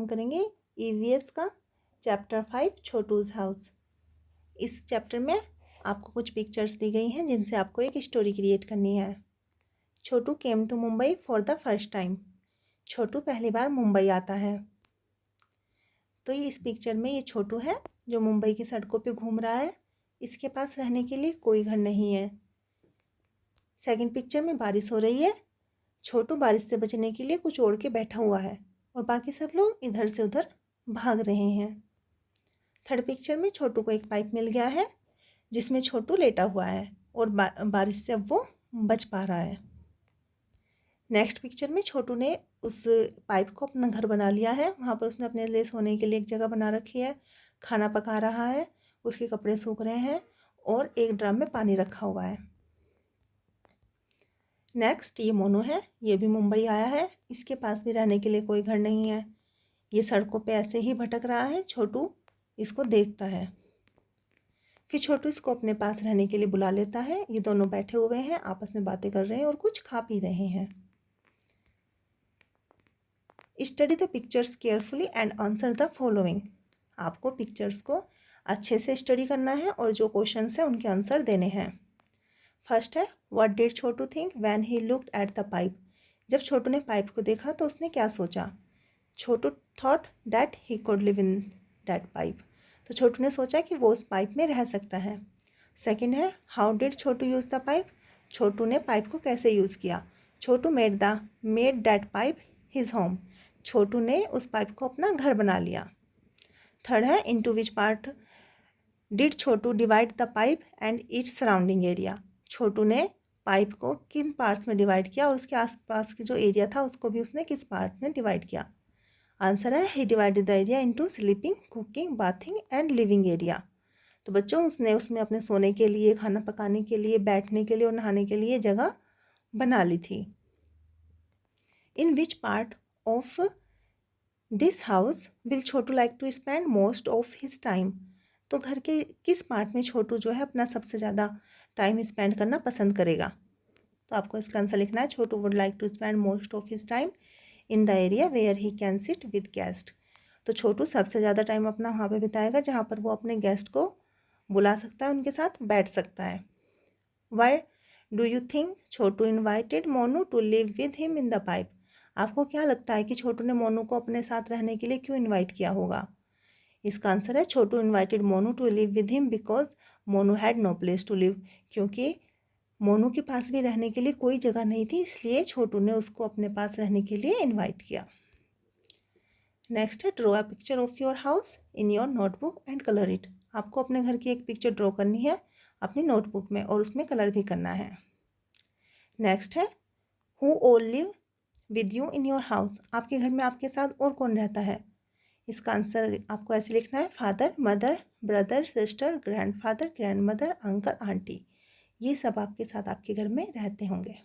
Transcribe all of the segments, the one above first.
करेंगे ईवीएस का chapter 5 छोटूज़ house. इस चैप्टर में आपको कुछ पिक्चर्स दी गई हैं जिनसे आपको एक स्टोरी क्रिएट करनी है। Chhotu came to Mumbai for the first time. Chhotu पहली बार मुंबई आता है। तो ये इस पिक्चर में ये छोटू है जो मुंबई की सड़कों पे घूम रहा है। इसके पास रहने के लिए कोई घर नहीं है। सेकंड पिक्चर में बारिश हो रही है। छोटू बारिश से बचने के लिए कुछ ओढ़ के बैठा हुआ है और बाकी सब लोग इधर से उधर भाग रहे हैं। थर्ड पिक्चर में छोटू को एक पाइप मिल गया है जिसमें छोटू लेटा हुआ है और बारिश से अब वो बच पा रहा है। नेक्स्ट पिक्चर में छोटू ने उस पाइप को अपना घर बना लिया है। वहाँ पर उसने अपने लिए सोने के लिए एक जगह बना रखी है। खाना पका रहा है, उसके कपड़े सूख रहे हैं और एक ड्रम में पानी रखा हुआ है। नेक्स्ट ये मोनू है, ये भी मुंबई आया है। इसके पास भी रहने के लिए कोई घर नहीं है। ये सड़कों पे ऐसे ही भटक रहा है। छोटू इसको देखता है। फिर छोटू इसको अपने पास रहने के लिए बुला लेता है। ये दोनों बैठे हुए हैं, आपस में बातें कर रहे हैं और कुछ खा पी रहे हैं। Study the pictures carefully and answer the following. आपको पिक्चर्स को अच्छे से स्टडी करना है और जो क्वेश्चंस हैं उनके आंसर देने हैं। फर्स्ट है, what did Chhotu think when he looked at the pipe. जब छोटू ने पाइप को देखा तो उसने क्या सोचा? Chhotu thought that he could live in that pipe. तो छोटू ने सोचा कि वो उस पाइप में रह सकता है। सेकंड है, how did Chhotu use the pipe. Chhotu ने पाइप को कैसे यूज़ किया? Chhotu made that pipe his home. Chhotu ने उस पाइप को अपना घर बना लिया। थर्ड है, into which part did Chhotu divide the pipe and its surrounding area. Chhotu ने पाइप को किन पार्ट्स में डिवाइड किया और उसके आसपास की जो एरिया था उसको भी उसने किस पार्ट में डिवाइड किया? आंसर है, he divided the area into sleeping, cooking, bathing and living area. तो बच्चों उसने उसमें अपने सोने के लिए, खाना पकाने के लिए, बैठने के लिए और नहाने के लिए जगह बना ली थी। In which part of this house will Chhotu like to spend most of his time. तो घर के किस पार्ट में छोटू जो है अपना सबसे ज़्यादा टाइम स्पेंड करना पसंद करेगा? तो आपको इसका आंसर लिखना है, Chhotu would like to spend most of his time in the area where he can sit with guest. तो छोटू सबसे ज़्यादा टाइम अपना वहाँ पे बिताएगा जहाँ पर वो अपने गेस्ट को बुला सकता है, उनके साथ बैठ सकता है। Why do you think Chhotu invited Monu to live with him in the pipe. आपको क्या लगता है कि छोटू ने मोनू को अपने साथ रहने के लिए क्यों इन्वाइट किया होगा? इसका आंसर है, Chhotu invited Monu to live with him because Monu had no place to live. क्योंकि मोनू के पास भी रहने के लिए कोई जगह नहीं थी, इसलिए छोटू ने उसको अपने पास रहने के लिए इन्वाइट किया। नेक्स्ट है, draw a picture of your house in your notebook and colour it. आपको अपने घर की एक पिक्चर ड्रॉ करनी है अपनी नोटबुक में और उसमें कलर भी करना है। नेक्स्ट है, who all live with you in your house. आपके घर में आपके साथ और कौन रहता है? इसका आंसर आपको ऐसे लिखना है, father, mother, brother, sister, grandfather, grandmother, uncle, aunty. ये सब आपके साथ आपके घर में रहते होंगे।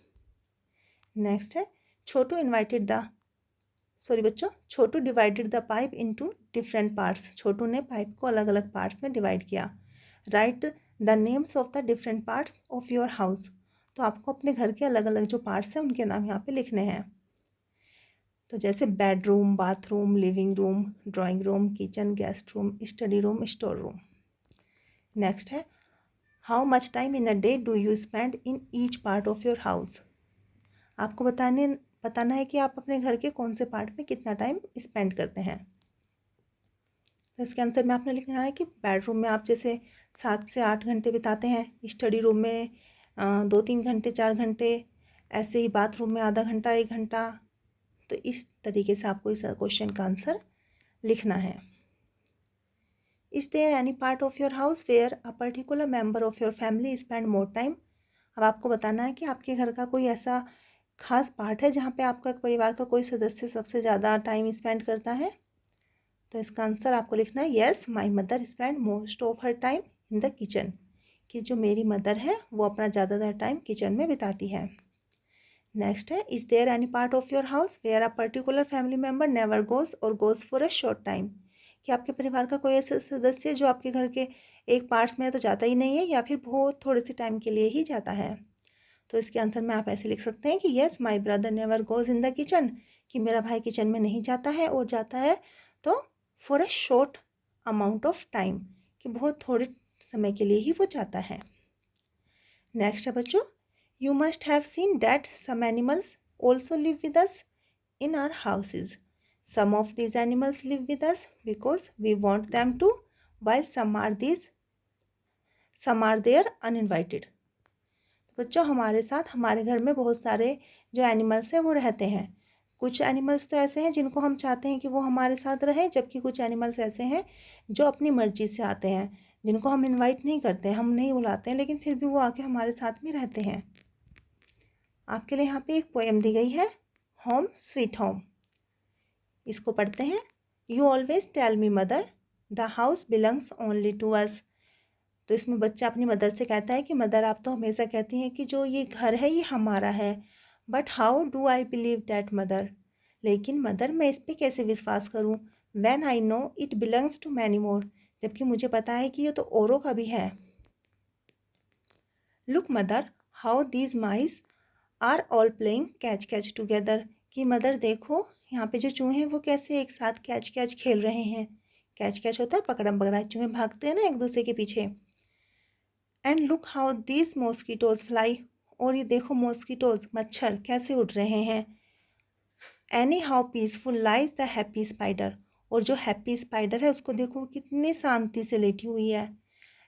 नेक्स्ट है, Chhotu Chhotu divided the pipe into different parts. Chhotu ने पाइप को अलग अलग पार्ट्स में डिवाइड किया। Write the names of the different parts of your house. तो आपको अपने घर के अलग अलग जो पार्ट्स हैं उनके नाम यहाँ पे लिखने हैं। तो जैसे bedroom, bathroom, living room, drawing room, kitchen, guest room, study room, store room. Next है, how much time in a day do you spend in each part of your house. आपको बताना है कि आप अपने घर के कौन से पार्ट में कितना टाइम स्पेंड करते हैं। तो इसके आंसर में आपने लिखना है कि बेडरूम में आप जैसे 7 से 8 घंटे बिताते हैं, स्टडी रूम में 2-3 घंटे, 4 घंटे, ऐसे ही बाथरूम में आधा घंटा, 1 घंटा। तो इस तरीके से आपको इस क्वेश्चन का आंसर लिखना है। Is there any part of your house where a particular member of your family spend more time. अब आपको बताना है कि आपके घर का कोई ऐसा खास पार्ट है जहाँ पे आपका परिवार का कोई सदस्य सबसे ज़्यादा टाइम स्पेंड करता है। तो इसका आंसर आपको लिखना है, yes my mother spend most of her time in the kitchen. कि जो मेरी मदर है वो अपना ज़्यादातर टाइम किचन में बिताती है। नेक्स्ट है, is there any part of your house where a particular family member never goes for a short time. कि आपके परिवार का कोई ऐसा सदस्य जो आपके घर के एक पार्ट्स में तो जाता ही नहीं है या फिर बहुत थोड़े से टाइम के लिए ही जाता है। तो इसके आंसर में आप ऐसे लिख सकते हैं कि yes my brother never goes in the kitchen. कि मेरा भाई किचन में नहीं जाता है और जाता है तो for a short amount of time, कि बहुत थोड़े समय के लिए ही वो जाता है। नेक्स्ट है बच्चों, you must have seen that some animals also live with us in our houses. Some of these animals live with us because we want them to, while some are there uninvited. बच्चों, हमारे साथ हमारे घर में बहुत सारे जो animals हैं वो रहते हैं। कुछ एनिमल्स तो ऐसे हैं जिनको हम चाहते हैं कि वो हमारे साथ रहें, जबकि कुछ एनिमल्स ऐसे हैं जो अपनी मर्जी से आते हैं, जिनको हम इनवाइट नहीं करते हैं, हम नहीं बुलाते हैं, लेकिन फिर भी वो आके हमारे साथ में रहते हैं। आपके लिए यहाँ पे एक पोएम दी गई है, होम स्वीट होम। इसको पढ़ते हैं। You always tell me mother the house belongs only to us. तो इसमें बच्चा अपनी मदर से कहता है कि मदर, आप तो हमेशा कहती हैं कि जो ये घर है ये हमारा है, but how do I believe that mother. लेकिन मदर, मैं इस पर कैसे विश्वास करूँ, when I know it belongs to many more, जबकि मुझे पता है कि ये तो औरों का भी है। Look mother, how these mice are all playing catch catch together. कि मदर देखो, यहाँ पे जो चूहे हैं वो कैसे एक साथ कैच कैच खेल रहे हैं। कैच कैच होता है पकड़म पकड़ा, चूहे भागते हैं ना एक दूसरे के पीछे। And look how these mosquitoes fly. और ये देखो मॉस्किटोज, मच्छर कैसे उड़ रहे हैं। Any how peaceful lies the happy spider. और जो हैप्पी स्पाइडर है उसको देखो कितनी शांति से लेटी हुई है।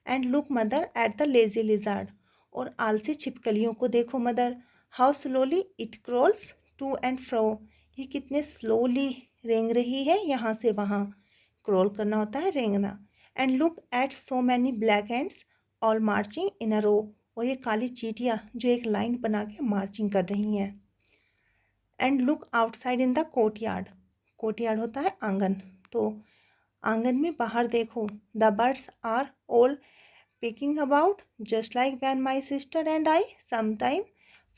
And look mother at the lazy lizard. और आलसी छिपकलियों को देखो mother, how slowly it crawls to and fro. ये कितने स्लोली रेंग रही है यहाँ से वहाँ। क्रॉल करना होता है रेंगना। And look at so many black ants all marching in a row. और ये काली चींटियाँ जो एक लाइन बना के मार्चिंग कर रही हैं। And look outside in the courtyard. Courtyard होता है आंगन, तो आंगन में बाहर देखो, the birds are all picking about just like when my sister and I sometime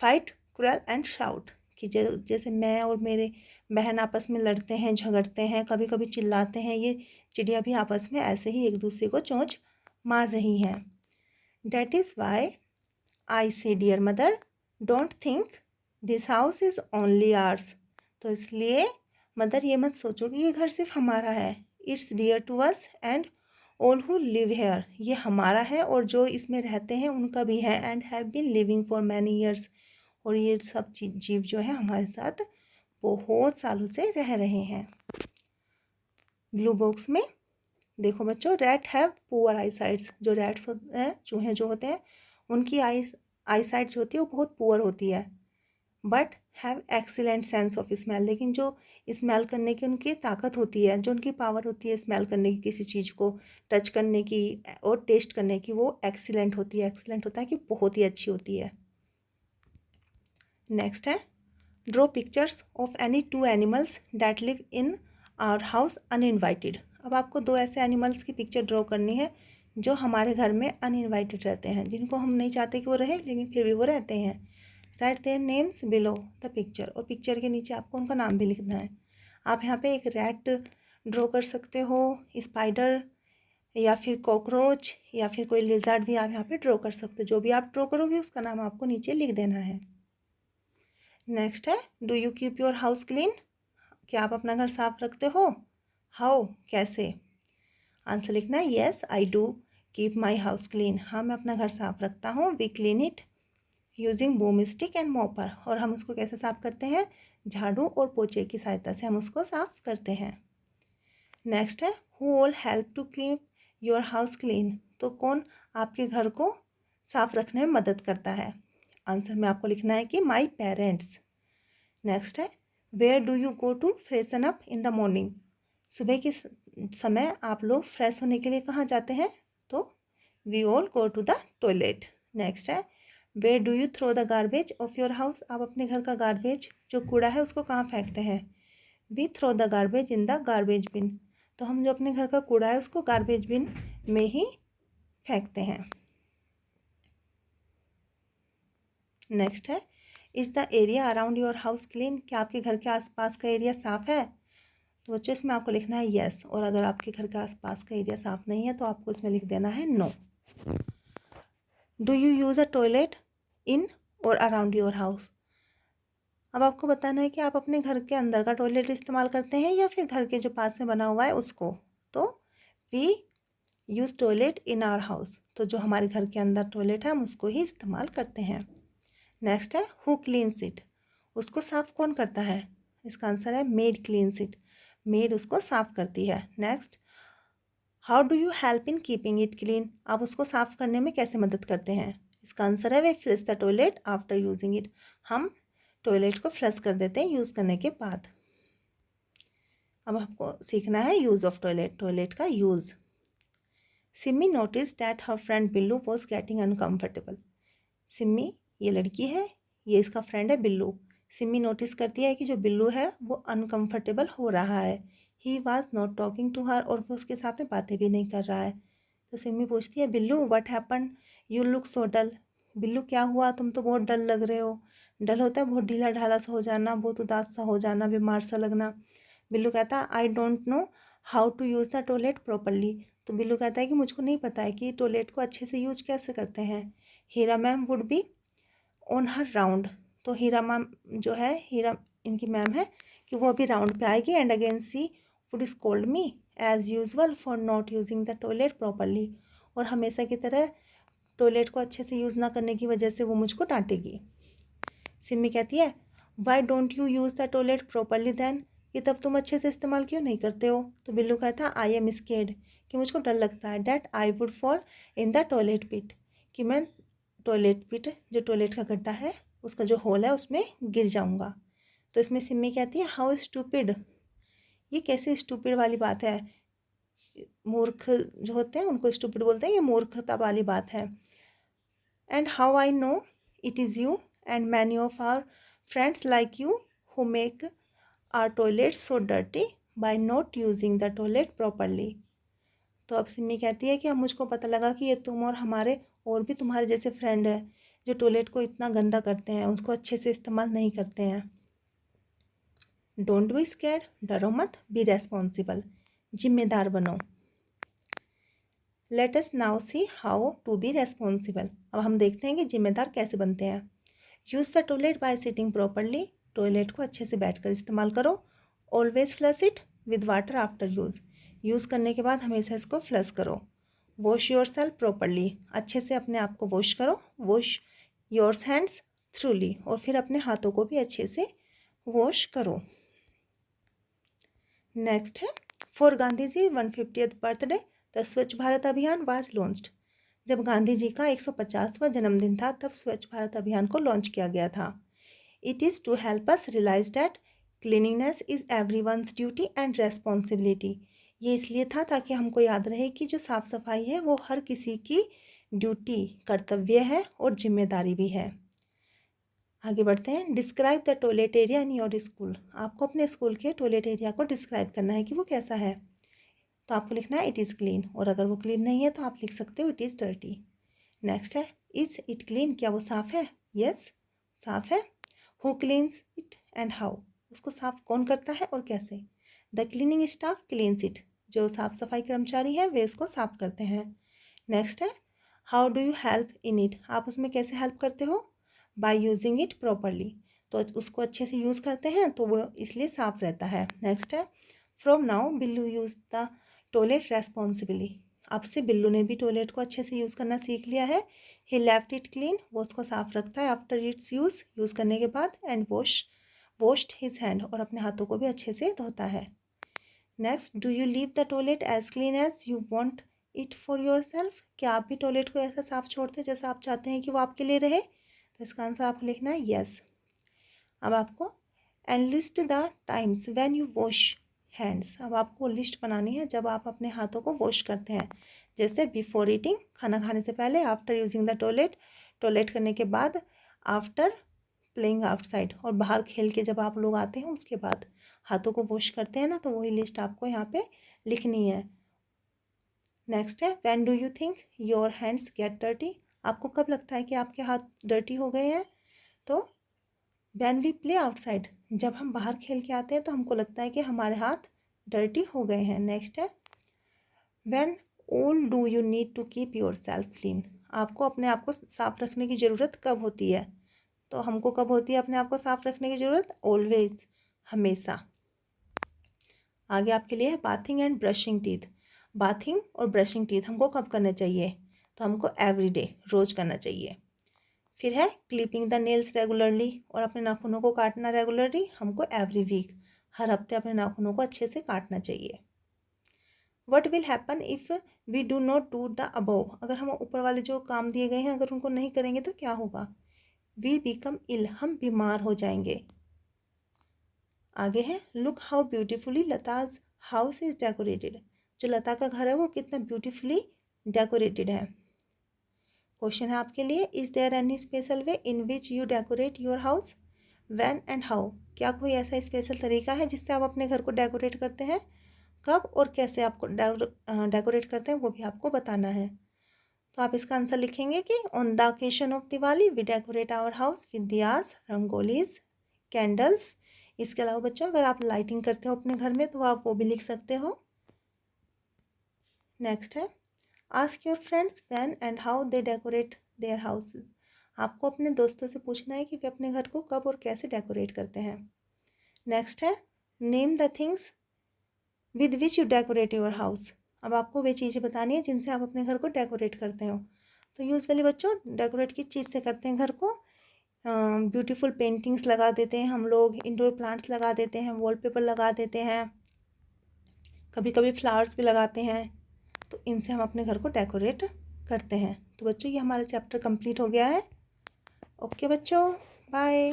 fight, quarrel and shout। कि जैसे मैं और मेरे बहन आपस में लड़ते हैं, झगड़ते हैं, कभी कभी चिल्लाते हैं, ये चिड़िया भी आपस में ऐसे ही एक दूसरे को चोंच मार रही हैं। That is why I say dear mother, don't think this house is only ours। तो इसलिए मदर ये मत सोचो कि ये घर सिर्फ हमारा है। It's dear to us and all who live here. ये हमारा है और जो इसमें रहते हैं उनका भी है। And have been living for many years. और ये सब जीव जो है हमारे साथ बहुत सालों से रह रहे हैं। ब्लू बॉक्स में देखो बच्चों, rat have poor I sites. जो रैट्स होते हैं, चूहे जो होते हैं, उनकी आई साइट जो होती है वो बहुत पुअर होती है। But have excellent sense of smell. लेकिन जो स्मेल करने की उनकी ताकत होती है, जो उनकी पावर होती है स्मेल करने की, किसी चीज़ को टच करने की और टेस्ट करने की, वो एक्सीलेंट होती है। एक्सीलेंट होता है कि बहुत ही अच्छी होती है। नेक्स्ट है, draw pictures of any two animals that live in our house uninvited. अब आपको दो ऐसे एनिमल्स की पिक्चर ड्रॉ करनी है जो हमारे घर में अनइनवाइटेड रहते हैं, जिनको हम नहीं चाहते कि वो रहे लेकिन फिर भी वो रहते हैं। Right their names below the picture. और पिक्चर के नीचे आपको उनका नाम भी लिखना है। आप यहाँ पे एक रैट ड्रॉ कर सकते हो, स्पाइडर या फिर कॉकरोच या फिर कोई लिजर्ड भी आप यहाँ पे ड्रॉ कर सकते हो। जो भी आप ड्रॉ करोगे उसका नाम आपको नीचे लिख देना है। नेक्स्ट है, do you keep your house clean. क्या आप अपना घर साफ रखते हो। हाउ, कैसे। आंसर लिखना है, yes I do keep my house clean. हाँ, मैं अपना घर साफ रखता हूँ। We clean it using broom stick and mopper. और हम उसको कैसे साफ़ करते हैं, झाड़ू और पोछे की सहायता से हम उसको साफ़ करते हैं। नेक्स्ट है, who all help to keep your house clean. तो कौन आपके घर को साफ रखने में मदद करता है। आंसर में आपको लिखना है कि माई पेरेंट्स। नेक्स्ट है, where do you go to freshen up in the morning. सुबह के समय आप लोग फ्रेश होने के लिए कहाँ जाते हैं, तो we all go to the toilet. Next है, where do you throw the garbage of your house. आप अपने घर का गार्बेज जो कूड़ा है उसको कहाँ फेंकते हैं। We throw the garbage in the garbage bin. तो हम जो अपने घर का कूड़ा है उसको गार्बेज बिन में ही फेंकते हैं। नेक्स्ट है, is the area around your house clean. क्या आपके घर के आसपास का एरिया साफ़ है। तो बच्चों इसमें आपको लिखना है येस। और अगर आपके घर के आसपास का एरिया साफ़ नहीं है तो आपको इसमें लिख देना है no. Do you use a toilet in और अराउंड योर हाउस। अब आपको बताना है कि आप अपने घर के अंदर का टॉयलेट इस्तेमाल करते हैं या फिर घर के जो पास में बना हुआ है उसको। तो we use toilet in our house, तो जो हमारे घर के अंदर टॉयलेट है हम उसको ही इस्तेमाल करते हैं। नेक्स्ट है हु क्लीन्स इट, उसको साफ़ कौन करता है? इसका आंसर है मेड क्लीन्स इट, मेड उसको साफ़ करती है। Next, how do you help in keeping it clean, आप उसको साफ़ करने में कैसे मदद करते हैं? इसका आंसर है we flush the toilet after using it, हम टॉयलेट को फ्लश कर देते हैं यूज़ करने के बाद। अब आपको सीखना है यूज़ ऑफ टॉयलेट, टॉयलेट का use. Simi notice that her friend Billu was getting uncomfortable, Simi ये लड़की है, ये इसका फ्रेंड है बिल्लू। सिमी नोटिस करती है कि जो बिल्लू है वो अनकम्फर्टेबल हो रहा है। He was not talking to her, और वो उसके साथ में बातें भी नहीं कर रहा है। तो सिमी पूछती है Billu what happen, you look so dull, Billu क्या हुआ, तुम तो बहुत डल लग रहे हो। डल होता है बहुत ढीला ढाला सा हो जाना, बहुत उदास सा हो जाना, बीमार सा लगना। बिल्लू कहता है I don't know how to use the toilet properly, तो बिल्लू कहता है कि मुझको नहीं पता है कि टॉयलेट को अच्छे से यूज कैसे करते हैं। Heera ma'am would be on her round, तो हीरा मैम जो है, हीरा इनकी मैम है, कि वो अभी राउंड पे आएगी। And again she would scold me as usual for not using the toilet properly, और हमेशा की तरह टॉयलेट को अच्छे से यूज़ ना करने की वजह से वो मुझको डांटेगी। सिमी कहती है why don't you use the toilet properly then, कि तब तुम अच्छे से इस्तेमाल क्यों नहीं करते हो? तो बिल्लू कहता है आई एम स्केर्ड, कि मुझको डर लगता है। That I would fall in the toilet pit, कि मैं टॉयलेट पिट जो टॉयलेट का गड्ढा है उसका जो होल है उसमें गिर जाऊंगा। तो इसमें सिमी कहती है हाउ स्टूपिड, ये कैसे स्टूपिड वाली बात है, मूर्ख जो होते हैं उनको स्टूपिड बोलते हैं, ये मूर्खता वाली बात है। And how I know it is you and many of our friends like you who make our toilet so dirty by not using the toilet properly. तो अब सिमी कहती है कि अब मुझको पता लगा कि ये तुम और हमारे और भी तुम्हारे जैसे फ्रेंड है जो टॉयलेट को इतना गंदा करते हैं, उसको अच्छे से इस्तेमाल नहीं करते हैं। डोंट बी स्कैर्ड, डरो मत, बी रेस्पॉन्सिबल, जिम्मेदार बनो। Let us now see how to be responsible, अब हम देखते हैं कि जिम्मेदार कैसे बनते हैं। Use the toilet by sitting properly, toilet को अच्छे से बैठकर इस्तेमाल करो। Always flush it with water after use करने के बाद हमेशा इसको फ्लश करो। वॉश योर सेल्फ प्रॉपरली, अच्छे से अपने आप को वॉश करो। वॉश योर्स हैंड्स थ्रूली, और फिर अपने हाथों को भी अच्छे से वॉश करो। नेक्स्ट है for Gandhi ji 150th birthday the Swachh Bharat अभियान वाज लॉन्च्ड, जब गांधी जी का 150वां जन्मदिन था तब स्वच्छ भारत अभियान को लॉन्च किया गया था। It is to help us realise that cleaningness is everyone's duty and responsibility, ये इसलिए था ताकि हमको याद रहे कि जो साफ़ सफाई है वो हर किसी की ड्यूटी, कर्तव्य है और जिम्मेदारी भी है। आगे बढ़ते हैं। Describe the toilet area in your school, आपको अपने स्कूल के टॉयलेट एरिया को डिस्क्राइब करना है कि वो कैसा है। तो आपको लिखना है इट इज़ क्लीन, और अगर वो क्लीन नहीं है तो आप लिख सकते हो इट इज़ डर्टी। नेक्स्ट है इज़ इट क्लीन, क्या वो साफ़ है? यस, साफ़ है। Who cleans it and how, उसको साफ़ कौन करता है और कैसे? The cleaning staff cleans it, जो साफ़ सफाई कर्मचारी हैं वे इसको साफ़ करते हैं। नेक्स्ट है how do you help in it, आप उसमें कैसे हेल्प करते हो? बाय यूजिंग इट प्रॉपरली, तो उसको अच्छे से यूज़ करते हैं तो वो इसलिए साफ़ रहता है। नेक्स्ट है from now Billu use the toilet responsibly, अब से बिल्लू ने भी टॉयलेट को अच्छे से यूज़ करना सीख लिया है। ही लेफ्ट इट क्लीन, वो उसको साफ़ रखता है आफ्टर इट्स यूज़ करने के बाद। एंड वॉश्ड हिज हैंड, और अपने हाथों को भी अच्छे से धोता है। Next, do you leave the toilet as clean as you want it for yourself, क्या आप भी टॉयलेट को ऐसा साफ़ छोड़ते हैं जैसा आप चाहते हैं कि वो आपके लिए रहे? तो इसका आंसर आपको लिखना है यस। अब आपको analyst the times when you wash hands, अब आपको लिस्ट बनानी है जब आप अपने हाथों को वॉश करते हैं, जैसे बिफोर ईटिंग, खाना खाने से पहले, after using the toilet, toilet करने के बाद, आफ्टर प्लेइंग आउटसाइड, और बाहर खेल के जब आप लोग आते हैं उसके बाद हाथों को वॉश करते हैं ना, तो वही लिस्ट आपको यहाँ पे लिखनी है। नेक्स्ट है when do you think your hands get dirty, आपको कब लगता है कि आपके हाथ डर्टी हो गए हैं? तो व्हेन वी प्ले आउटसाइड, जब हम बाहर खेल के आते हैं तो हमको लगता है कि हमारे हाथ डर्टी हो गए हैं। नेक्स्ट है when all do you need to keep yourself clean, आपको अपने आप को साफ रखने की ज़रूरत कब होती है? तो हमको कब होती है अपने आप को साफ रखने की ज़रूरत? ऑलवेज, हमेशा। आगे आपके लिए है bathing and brushing teeth. Bathing और ब्रशिंग टीथ हमको कब करना चाहिए? तो हमको एवरीडे, रोज़ करना चाहिए। फिर है क्लिपिंग द नेल्स रेगुलरली, और अपने नाखूनों को काटना रेगुलरली हमको एवरी वीक, हर हफ्ते अपने नाखूनों को अच्छे से काटना चाहिए। What will happen if we do not do the above, अगर हम ऊपर वाले जो काम दिए गए हैं अगर उनको नहीं करेंगे तो क्या होगा? वी बिकम इल, हम बीमार हो जाएंगे। आगे है look how beautifully Lata's house is decorated, जो लता का घर है वो कितना ब्यूटीफुली डेकोरेटेड है। क्वेश्चन है आपके लिए, is there any special way in which you decorate your house, when and how, क्या कोई ऐसा स्पेशल तरीका है जिससे आप अपने घर को डेकोरेट करते हैं? कब और कैसे आपको डेकोरेट करते हैं वो भी आपको बताना है। तो आप इसका आंसर लिखेंगे कि on the occasion of Diwali we decorate our house with diyas, rangolis, candles. इसके अलावा बच्चों अगर आप लाइटिंग करते हो अपने घर में तो आप वो भी लिख सकते हो। नेक्स्ट है ask your friends when and how they decorate their houses, आपको अपने दोस्तों से पूछना है कि वे अपने घर को कब और कैसे डेकोरेट करते हैं। नेक्स्ट है name the things with which you decorate your house, अब आपको वे चीज़ें बतानी है जिनसे आप अपने घर को डेकोरेट करते हो। तो यूजुअली बच्चों डेकोरेट किस चीज़ से करते हैं घर को? ब्यूटीफुल पेंटिंग्स लगा देते हैं हम लोग, इंडोर प्लांट्स लगा देते हैं, वॉलपेपर लगा देते हैं, कभी कभी फ्लावर्स भी लगाते हैं, तो इनसे हम अपने घर को डेकोरेट करते हैं। तो बच्चों ये हमारा चैप्टर कंप्लीट हो गया है। ओके बच्चों, बाय।